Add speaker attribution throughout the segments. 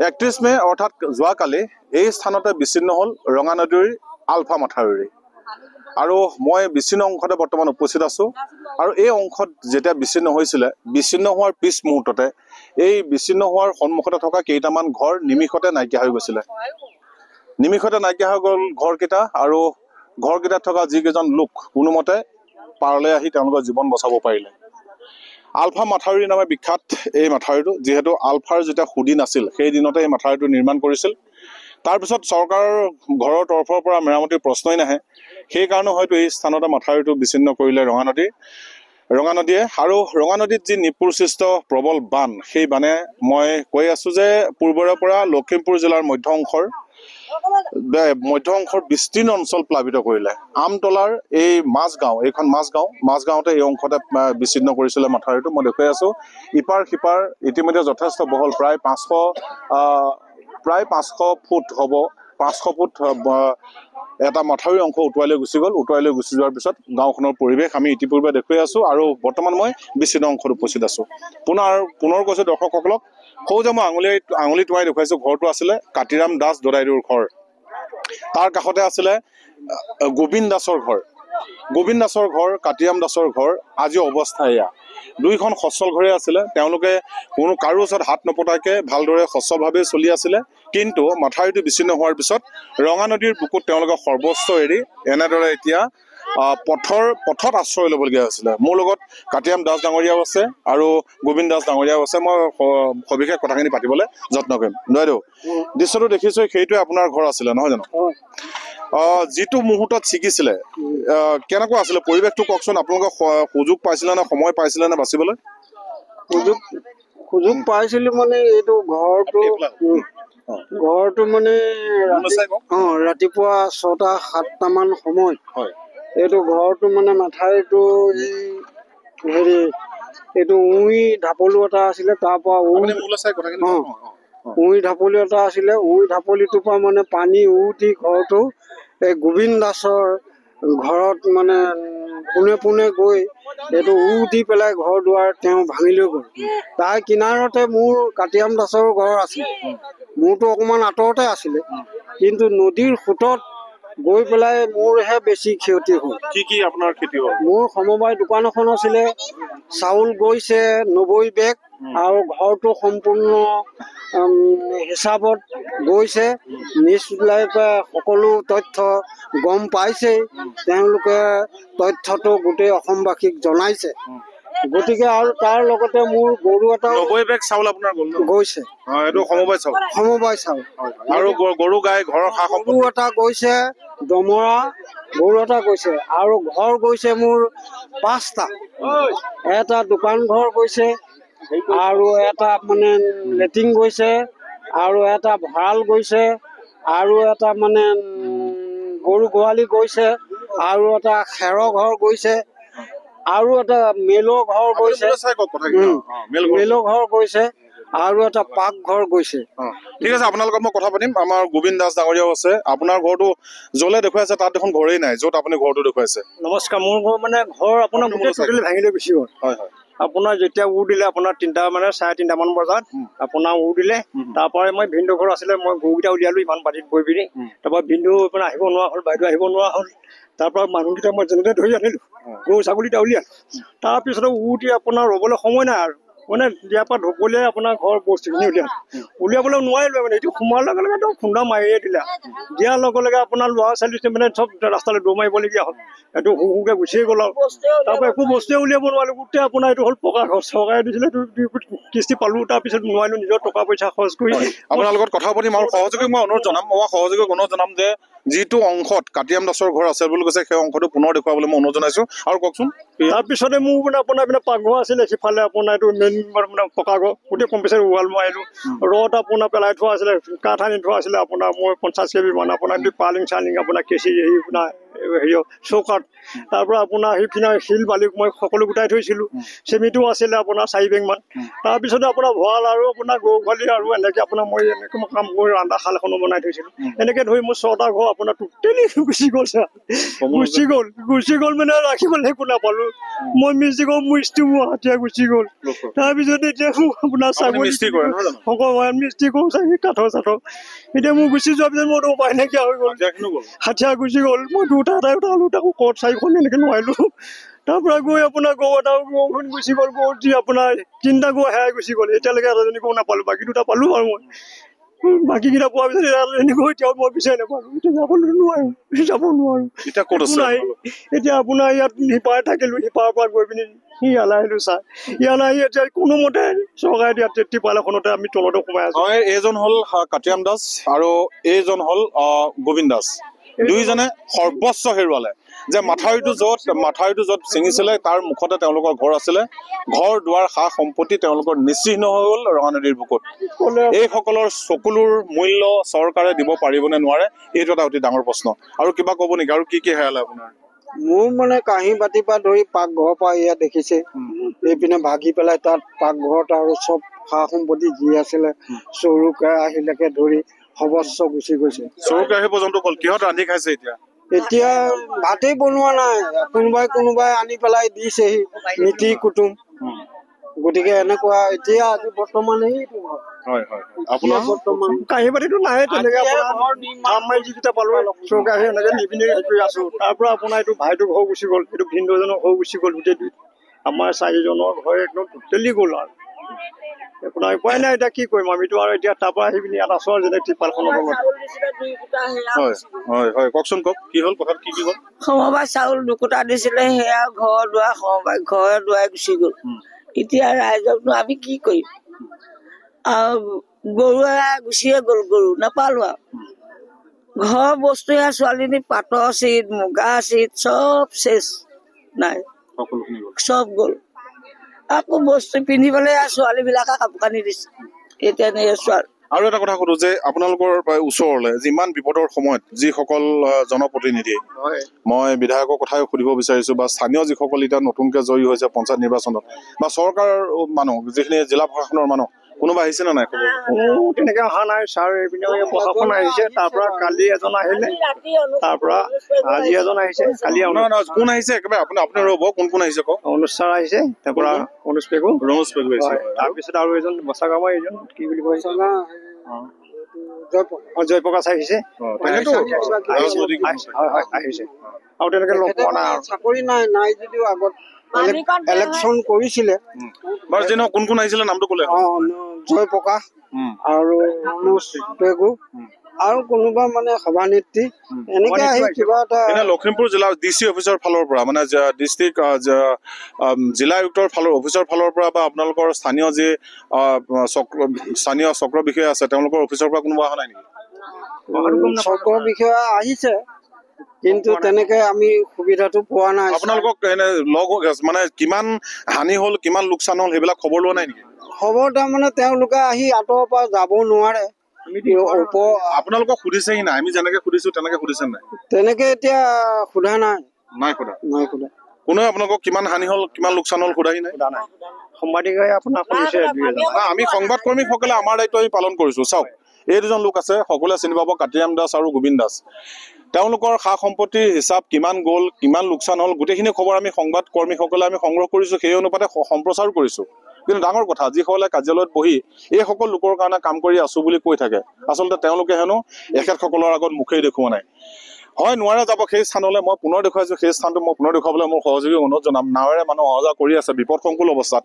Speaker 1: 31 মে অৰ্থাৎ যোৱাকালি এই স্থানতে বিচ্ছিন্ন হ'ল ৰঙা নদীৰ আলফা মাথাউৰি। আৰু মই বিচ্ছিন্ন অংশতে বৰ্তমান উপস্থিত আছোঁ। আৰু এই অংশত যেতিয়া বিচ্ছিন্ন হৈছিলে, বিচ্ছিন্ন হোৱাৰ পিছ মুহূৰ্ততে এই বিচ্ছিন্ন হোৱাৰ সন্মুখতে থকা কেইটামান ঘৰ নিমিষতে নাইকিয়া হৈ গৈছিলে। নিমিষতে নাইকিয়া হৈ গ'ল ঘৰকেইটা, আৰু ঘৰকেইটাত থকা যিকেইজন লোক কোনোমতে পাৰলৈ আহি তেওঁলোকৰ জীৱন বচাব পাৰিলে। আলফা মাথাউৰি নামে বিখ্যাত এই মাথাউৰিটো, যিহেতু আলফাৰ যেতিয়া সুদিন আছিল সেই দিনতে এই মাথাউৰিটো নিৰ্মাণ কৰিছিল। তাৰপিছত চৰকাৰৰ ঘৰৰ তৰফৰ পৰা মেৰামতিৰ প্ৰশ্নই নাহে, সেইকাৰণে হয়তো এই স্থানতে মাথাউৰিটো বিচ্ছিন্ন কৰিলে ৰঙা নদীয়ে। আৰু ৰঙা নদীত যি নিপুৰসৃষ্ট প্ৰবল বান, সেই বানে মই কৈ আছোঁ যে পূৰ্বৰে পৰা লখিমপুৰ জিলাৰ মধ্য অংশৰ বিস্তীৰ্ণ অঞ্চল প্লাবিত কৰিলে। আমতলাৰ এই এইখন মাজগাঁৱতে এই অংশতে বিচ্ছিন্ন কৰিছিলে মাথাউৰিটো। মই দেখুৱাই আছোঁ, ইপাৰ সিপাৰ ইতিমধ্যে যথেষ্ট বহল, প্ৰায় 500 ফুট হ'ব। 500 ফুট এটা মাথাউৰি অংশ উটুৱাই লৈ গুচি গ'ল। উটুৱাই লৈ গুচি যোৱাৰ পিছত গাঁওখনৰ পৰিৱেশ আমি ইতিপূৰ্বে দেখুৱাই আছোঁ, আৰু বৰ্তমান মই বিচ্ছিন্ন অংশত উপস্থিত আছোঁ। পুনৰ কৈছোঁ দৰ্শকসকলক, সৌ যে মই আঙুলি টুৱাই দেখুৱাইছোঁ, ঘৰটো আছিলে কাতিৰাম দাস দদাইদেউৰ ঘৰ। তাৰ কাষতে আছিলে গোবিন্দ দাসৰ ঘৰ, কাতিৰাম দাসৰ ঘৰ। আজি অৱস্থা এয়া। দুইখন সচ্ছল ঘৰে আছিলে। তেওঁলোকে কাৰো ওচৰত হাত নপতাকে ভালদৰে সচ্ছলভাৱে চলি আছিলে। কিন্তু মাথাউৰিটো বিচ্ছিন্ন হোৱাৰ পিছত ৰঙা নদীৰ বুকুত তেওঁলোকে সৰ্বস্ব এৰি এনেদৰে এতিয়া পথত আশ্ৰয় ল'বলগীয়া হৈছিলে। মোৰ লগত কাতিৰাম দাস ডাঙৰীয়াও আছে আৰু গোবিন্দ দাস ডাঙৰীয়াও আছে। মই সবিশেষ কথাখিনি পাতিবলৈ যত্ন কৰিম। বাইদেউ, দৃশ্যটো দেখিছোঁ, সেইটোৱে আপোনাৰ ঘৰ আছিলে নহয় জানো? যিটো মুহূৰ্তত ছিগিছিলে, কেনেকুৱা আছিলে পৰিৱেশটো কওকচোন। আপোনালোকে সুযোগ পাইছিলে নে, সময় পাইছিলে নে বাচিবলৈ?
Speaker 2: সুযোগ পাইছিলো মানে এইটো ঘৰটো মানে ৰাতিপুৱা 6-7টা মান সময়ত এইটো ঘৰটো মানে মাথাউৰিটো এইটো উই ঢাপলি এটা আছিলে, তাৰ পৰা উই ঢাপলি এটা আছিলে। উই ঢাপলিটোৰ পৰা মানে পানী উঠি ঘৰটো এই গোবিন্দ দাসৰ ঘৰত মানে পোনে গৈ এইটো দি পেলাই ঘৰ দুৱাৰ তেওঁ ভাঙি লৈ গ'ল। তাৰ কিনাৰতে মোৰ কাতিৰাম দাসৰ ঘৰ আছিল। মোৰতো অকণমান আঁতৰতে আছিলে, কিন্তু নদীৰ সোঁতত গৈ পেলাই মোৰহে বেছি ক্ষতি হ'ল।
Speaker 1: কি আপোনাৰ ক্ষতি হ'ল?
Speaker 2: মোৰ সমবায় দোকান এখন আছিলে, চাউল গৈছে 90 বেগ, আৰু ঘৰটো সম্পূৰ্ণ হিচাপত গৈছে। নিউজলাইভে সকলো তথ্য গম পাইছেই, তেওঁলোকে তথ্যটো গোটেই অসমবাসীক জনাইছে। গতিকে আৰু তাৰ লগতে মোৰ গৰু এটা
Speaker 1: 90 বেগ চাউল আপোনাৰ
Speaker 2: গৈছে।
Speaker 1: এইটো সমবায় চাউল। আৰু গৰু গাই ঘৰৰ
Speaker 2: গৰু এটা গৈছে, দমৰা গৰু এটা গৈছে, আৰু ঘৰ গৈছে মোৰ 5টা। এটা দোকান ঘৰ গৈছে, আৰু এটা মানে লেট্ৰিন গৈছে, আৰু এটা ভঁৰাল গৈছে, আৰু এটা মানে গৰু গোহালি গৈছে, আৰু এটা খেৰৰ ঘৰ গৈছে, আৰু এটা মেলৰ ঘৰ গৈছে, আৰু এটা পাকঘৰ গৈছে।
Speaker 1: ঠিক আছে, আপোনাৰ লগত মই কথা পাতিম। আমাৰ গোবিন্দ দাস ডাঙৰীয়াও আছে। আপোনাৰ ঘৰটো য'লে দেখুৱাইছে তাত দেখোন ঘৰেই নাই, য'ত আপুনি ঘৰটো দেখুৱাইছে।
Speaker 2: নমস্কাৰ, মোৰ ঘৰ মানে আপোনাৰ গোটেই টোটেলি ভাঙি লৈ গুচি গ'ল। আপোনাৰ যেতিয়া দিলে আপোনাৰ 3:30 মান বজাত আপোনাৰ দিলে, তাৰ পৰা মই ভিনদেউ ঘৰ আছিলে, মই গৰুকেইটা উলিয়ালো ইমান বাটিত বৈ পিনি। তাৰপৰা ভিনদেউ আহিব নোৱাৰা হ'ল, বাইদেউ আহিব নোৱাৰা হ'ল। তাৰ পৰা মানুহকেইটা মই যেনেকৈ ধৰি আনিলো, গৰু ছাগলীটা উলিয়ালো। তাৰপিছতে দি আপোনাৰ ৰ'বলৈ সময় নাই, আৰু মানে ইয়াৰ পৰা ঢপলিয়াই আপোনাৰ ঘৰ বস্তুখিনি উলিয়াবলৈ নোৱাৰিলো। মানে এইটো সোমোৱাৰ লগে লগে খুন্দা মাৰিয়ে দিয়াৰ লগে লগে আপোনাৰ ল'ৰা ছোৱালী মানে চব ৰাস্তালৈ দৌৰ মাৰিবলগীয়া হ'ল। এইটো হুকে গুচিয়ে গ'ল, আৰু তাৰ পৰা একো বস্তুৱে উলিয়াব নোৱাৰিলো। গোটেই আপোনাৰ এইটো হ'ল পকা ঘৰ, চৰকাৰে দিছিলে কিস্তি পালো, তাৰপিছত নোৱাৰিলো নিজৰ টকা পইচা খৰচ কৰি।
Speaker 1: আপোনাৰ লগত কথা পাতিম, আৰু সহযোগীক মই অনুৰোধ জনাম যে যিটো অংশত কাতিৰাম দাসৰ ঘৰ আছে বুলি কৈছে, সেই অংশটো পুনৰ দেখুৱাবলৈ মই অনুৰোধ জনাইছো। আৰু কওকচোন।
Speaker 2: তাৰপিছতে মোৰ মানে আপোনাৰ পাকঘৰ আছিলে, সিফালে আপোনাৰ এইটো মেইন পকা ঘৰ, গোটেই কম্পিউটাৰ ৱাল মাৰিলো। ৰদ আপোনাৰ পেলাই থোৱা আছিলে, কাঠ আনি থোৱা আছিলে আপোনাৰ মই 50 কেবি মান, আপোনাৰ পালিং চালিং আপোনাৰ কেঁচি আপোনাৰ হেৰি চৌকাত তাৰ পৰা আপোনাৰ সেইপিনে শিল বালি মই সকলো গোটাই থৈছিলোঁ চেমিটো আছিলে আপোনাৰ 4 বেগমান তাৰপিছতে আপোনাৰ ভঁৰাল আৰু আপোনাৰ গৰু গোহালি আৰু এনেকৈ আপোনাৰ মই এনেকৈ কাম কৰি ৰন্ধা শাল এখনো বনাই থৈছিলোঁ এনেকৈ ধৰি মোৰ 6টা ঘৰ আপোনাৰ টোটেলি গুচি গ'ল ছাৰ গুচি গ'ল মানে ৰাখিবলৈ একো নাপালোঁ মই মিস্ত্ৰী কৰোঁ মোৰ ইষ্ট্ৰি মোৰ হাতীয়া গুচি গ'ল তাৰপিছত এতিয়া মোৰ আপোনাৰ ছাগলী ভগৱান মিস্ত্ৰী কৰোঁ চাগে কাঠৰ চাঠৰ এতিয়া মোৰ গুচি যোৱাৰ পিছত মোৰতো উপায় নাইকিয়া হৈ গ'ল হাতীয়া গুচি গ'ল মই দুটা এটা উঠালোঁ তাকো কট 4খন এনেকৈ নোৱাৰিলোঁ তাৰ পৰা গৈ আপোনাৰ গৰু এটা গৰুখন গুচি গ'ল গৰু দি আপোনাৰ 3টা গৰু হেৰাই গুচি গ'ল এতিয়ালৈকে এটাজনী গৰু নাপালোঁ বাকী 2টা পালোঁ আৰু মই বাকীকেইটা পোৱাৰ পিছত এটাজনী গৰু এতিয়াও মই বিচাৰি নাপালোঁ এতিয়া যাব নোৱাৰোঁ
Speaker 1: এতিয়া ক'ত আছে
Speaker 2: নাই এতিয়া আপোনাৰ ইয়াত সিপাৰে থাকিলোঁ সিপাৰৰ পৰা গৈ পিনি ইয়ালৈ আহিলোঁ ছাৰ ইয়ালৈ আহি এতিয়া কোনোমতে চৰকাৰে দিয়া ত্ৰিপাল এখনতে আমি তলতে সোমাই আছোঁ
Speaker 1: এইজন হ'ল কাটিয়াম দাস আৰু এইজন হ'ল গোবিন্দ দাস দুইজনে সৰ্বস্ব হেৰুৱালে যে মাথাউৰিটো য'ত ছিঙিছিলে তাৰ মুখতে তেওঁলোকৰ ঘৰ আছিলে ঘৰ দুৱাৰ সা সম্পত্তি তেওঁলোকৰ নিশ্চিহ্ন হৈ গ'ল ৰঙা নদীৰ বুকুত এইসকলৰ চকুলোৰ মূল্য চৰকাৰে দিব পাৰিবনে নোৱাৰে এইটো এটা অতি ডাঙৰ প্ৰশ্ন আৰু কিবা ক'ব নেকি আৰু কি হেৰালে আপোনাৰ
Speaker 3: মোৰ মানে কাঁহী বাতিৰ পৰা ধৰি পাকঘৰৰ পৰা ইয়াত দেখিছে এইপিনে ভাগি পেলাই তাত পাকঘৰত আৰু চব সা সম্পত্তি যি আছিলে চৰু কেৰাহীলৈকে ধৰি সৰ্বস্ব গুচি গৈছে
Speaker 1: চৰু কেৰাহী পৰ্যন্ত গ'ল কিহত ৰান্ধি খাইছে
Speaker 3: এতিয়া ভাতেই বনোৱা নাই কোনোবাই আনি পেলাই দিছেহি মিতি কুটুম গতিকে এনেকুৱা এতিয়া আজি বৰ্তমান
Speaker 2: কাঁহী বাতিটো নাই তেনেকৈ যিকেইটা পালোঁ চৰু কেৰাহী এনেকৈ নিপিনে হেৰি কৰি আছোঁ তাৰ পৰা আপোনাৰ এইটো ভাইটোৰ ঘৰ গুচি গ'ল এইটো ভিনদেউজনৰ ঘৰ গুচি গ'ল গোটেই আমাৰ 4জনৰ ঘৰ একদম টোটেলি গ'ল আৰু আপোনাৰ উপায় নাই এতিয়া কি কৰিম আমিতো আৰু এতিয়া তাৰ পৰা আহি পিনি ইয়াত আছোঁ আৰু যেনে ত্ৰিপালখনৰ লগত
Speaker 1: কওকচোন কওক কি হ'ল কথাত কি হ'ল
Speaker 4: সমবায় চাউল 2 কোটা দিছিলে সেয়া ঘৰ দুৱাৰ সমবায় ঘৰে দুৱাই গুচি গ'ল এতিয়া ৰাইজকনো আমি কি কৰিম আৰু গৰু গুচিয়ে গ'ল গৰু নাপালোঁ আৰু ঘৰৰ বস্তু এয়া ছোৱালীজনী পাটৰ চিট মুগা চিট চব চেচ নাই চব গ'ল আকৌ বস্তু পিন্ধিবলৈ ছোৱালীবিলাকে কাপোৰ কানি দিছে এতিয়া ছোৱালী
Speaker 1: আৰু এটা কথা সুধো যে আপোনালোকৰ ওচৰলৈ যিমান বিপদৰ সময়ত যিসকল জনপ্ৰতিনিধি মই বিধায়কৰ কথাই সুধিব বিচাৰিছো বা স্থানীয় যিসকল এতিয়া নতুনকে জয়ী হৈছে পঞ্চায়ত নিৰ্বাচনত বা চৰকাৰৰ মানুহ যিখিনি জিলা প্ৰশাসনৰ মানুহ কোনোবা আহিছে নে নাই
Speaker 2: তেনেকৈ অহা নাই ছাৰ এইপিনে প্ৰশাসন আহিছে তাৰ পৰা কালি এজন আহিলে তাৰ পৰা আজি এজন আহিছে কালি
Speaker 1: কোন আহিছে একেবাৰে আপুনি ৰ'ব কোন আহিছে কওক
Speaker 2: অনুজ ছাৰ আহিছে তাৰ পৰা অনুজ পেগু তাৰপিছত আৰু এজন বচা গাঁৱৰ এইজন কি বুলি কয় জয়প্ৰকাশ আহিছে আহিছে আৰু তেনেকৈ লগ পোৱা নাই
Speaker 3: চাকৰি নাই যদিও আগত ইলেকশ্যন কৰিছিলে
Speaker 1: কোন আহিছিলে নামটো ক'লে
Speaker 3: জয়প্ৰকাশ আৰু অনুজ পেগু আৰু কোনোবা মানে সভানেত্ৰী এনেকে আহি কিবা এটা
Speaker 1: লখিমপুৰ জিলা DC অফিচৰ ফালৰ পৰা মানে ডিষ্ট্ৰিক্ট জিলা আয়ুক্তৰ অফিচৰ ফালৰ পৰা বা আপোনালোকৰ স্থানীয় যি চক্ৰ বিষয়া আছে তেওঁলোকৰ অফিচৰ পৰা কোনোবা অহা নাই নেকি
Speaker 3: চক্ৰ বিষয়া আহিছে কিন্তু তেনেকে আমি সুবিধাটো পোৱা নাই
Speaker 1: আপোনালোকক এনে লগ মানে কিমান হানি হ'ল কিমান লোকচান হ'ল সেইবিলাক খবৰ লোৱা নাই নেকি
Speaker 3: খবৰ তাৰমানে তেওঁলোকে আহি আঁতৰৰ পৰা যাব নোৱাৰে
Speaker 1: আপোনালোকক সুধিছে নাই আমি যেনেকে সুধিছো তেনেকে সুধিছে নাই
Speaker 3: তেনেকে এতিয়া সোধা নাই
Speaker 1: সোধা কোনে আপোনালোকক কিমান হানি হ'ল কিমান লোকচান হ'ল সোধাই নাই আমি সংবাদকৰ্মীসকলে আমাৰ দায়িত্ব আমি পালন কৰিছো চাওক এই দুজন লোক আছে সকলোৱে চিনি পাব কাটিয়াম দাস আৰু গোবিন্দ দাস তেওঁলোকৰ সা সম্পত্তিৰ হিচাপ কিমান গ'ল কিমান লোকচান হ'ল গোটেইখিনি খবৰ আমি সংবাদকৰ্মীসকলে আমি সংগ্ৰহ কৰিছো সেই অনুপাতে সম্প্ৰচাৰ কৰিছো কিন্তু ডাঙৰ কথা যিসকলে কাৰ্যালয়ত বহি এইসকল লোকৰ কাৰণে কাম কৰি আছো বুলি কৈ থাকে আচলতে তেওঁলোকে হেনো এখেতসকলৰ আগত মুখেই দেখুওৱা নাই হয় নোৱাৰে যাব সেই স্থানলৈ মই পুনৰ দেখুৱাইছো সেই স্থানটো মই পুনৰ দেখুৱাবলৈ মোৰ সহযোগী অনুৰোধ জনাম নাৱেৰে মানুহ অহা যোৱা কৰি আছে বিপদসংকুল অৱস্থাত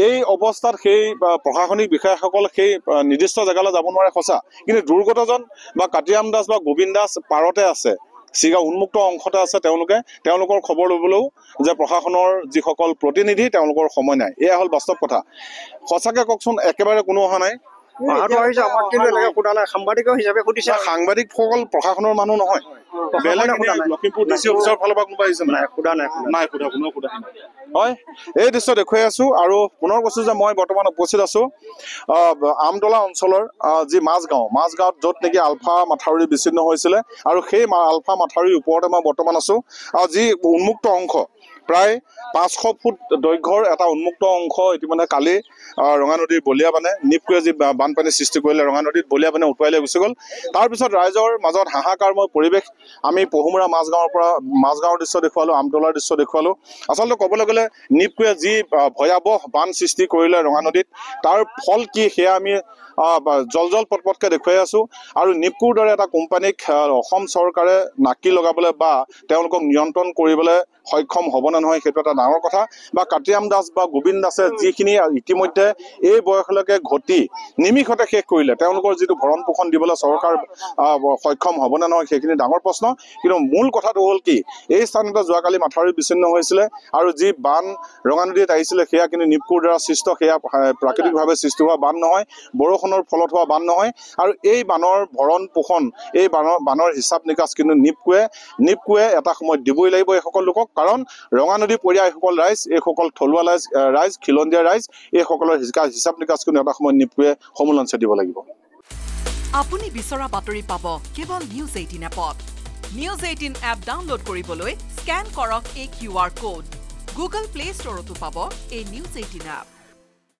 Speaker 1: এই অৱস্থাত সেই প্ৰশাসনিক বিষয়াসকল সেই নিৰ্দিষ্ট জেগালৈ যাব নোৱাৰে সঁচা কিন্তু দুৰ্গতজন বা কাটিয়াম দাস বা গোবিন্দ দাস পাৰতে আছে চিগা উন্মুক্ত অংশতে আছে তেওঁলোকৰ খবৰ ল'বলৈও যে প্ৰশাসনৰ যিসকল প্ৰতিনিধি তেওঁলোকৰ সময় নাই এয়া হ'ল বাস্তৱ কথা সঁচাকে কওকচোন একেবাৰে কোনো অহা নাই
Speaker 2: সাংবাদিকৰ হিচাপে সুধিছে
Speaker 1: সাংবাদিকসকল প্ৰশাসনৰ মানুহ নহয় বেলেগ লখিমপুৰ ডিচি অফিচৰ ফালৰ পৰা কোনোবা আহিছে
Speaker 2: নাই সোধা
Speaker 1: নাই কোনো সোধা হয় এই দৃশ্য দেখুৱাই আছো আৰু পুনৰ কৈছো যে মই বৰ্তমান উপস্থিত আছো আমতলা অঞ্চলৰ যি মাজগাঁৱত য'ত নেকি আলফা মাথাউৰি বিচ্ছিন্ন হৈছিলে আৰু সেই আলফা মাথাউৰিৰ ওপৰতে মই বৰ্তমান আছো আৰু যি উন্মুক্ত অংশ প্ৰায় 500 ফুট দৈৰ্ঘ্যৰ এটা উন্মুক্ত অংশ ইতিমধ্যে কালি ৰঙা নদীৰ বলিয়াবানে নিপকুৱে যি বানপানী সৃষ্টি কৰিলে ৰঙা নদীত বলিয়াবানে উটুৱাই লৈ গুচি গ'ল তাৰপিছত ৰাইজৰ মাজত হাহাকাৰময় পৰিৱেশ আমি পহুমৰা মাজগাঁৱৰ দৃশ্য দেখুৱালো আমতলাৰ দৃশ্য দেখুৱালো আচলতে ক'বলৈ গ'লে নিপকুৱে যি ভয়াৱহ বান সৃষ্টি কৰিলে ৰঙা নদীত তাৰ ফল কি সেয়া আমি জল পটপটকৈ দেখুৱাই আছো আৰু নিপকুৰ দৰে এটা কোম্পানীক অসম চৰকাৰে নাকি লগাবলৈ বা তেওঁলোকক নিয়ন্ত্ৰণ কৰিবলৈ সক্ষম হ'ব নে নহয় সেইটো এটা ডাঙৰ কথা বা কাটিৰাম দাস বা গোবিন্দ দাসে যিখিনি ইতিমধ্যে এই বয়সলৈকে ঘটি নিমিষতে শেষ কৰিলে তেওঁলোকৰ যিটো ভৰণ পোষণ দিবলৈ চৰকাৰ সক্ষম হ'ব নে নহয় সেইখিনি ডাঙৰ প্ৰশ্ন কিন্তু মূল কথাটো হ'ল কি এই স্থানতে যোৱাকালি মাথাউৰি বিচ্ছিন্ন হৈছিলে আৰু যি বান ৰঙা নদীত আহিছিলে সেয়া কিন্তু নিপকুৰ দ্বাৰা সৃষ্ট সেয়া প্ৰাকৃতিকভাৱে সৃষ্টি হোৱা বান নহয় বৰষুণৰ ফলত হোৱা বান নহয় আৰু এই বানৰ ভৰণ পোষণ এই বানৰ হিচাপ নিকাচ কিন্তু নিপকুৱে এটা সময়ত দিবই লাগিব এইসকল লোকক কাৰণ ৰঙা নদী পৰীয়া এইসকল ৰাইজ এইসকল থলুৱা ৰাইজ খিলঞ্জীয়া ৰাইজ এইসকলৰ হিচাপ নিকাচ কিন্তু এটা সময়ত নিপকুৱে সমূলঞ্চে দিব লাগিব
Speaker 5: আপুনি বিচৰা বাতৰি পাব কেৱল নিউজ 18 এপত নিউজ 18 এপ ডাউনলোড কৰিবলৈ স্ক্যান কৰক এই QR কোড গুগল প্লে ষ্টৰতো পাব এই নিউজ 18 এপ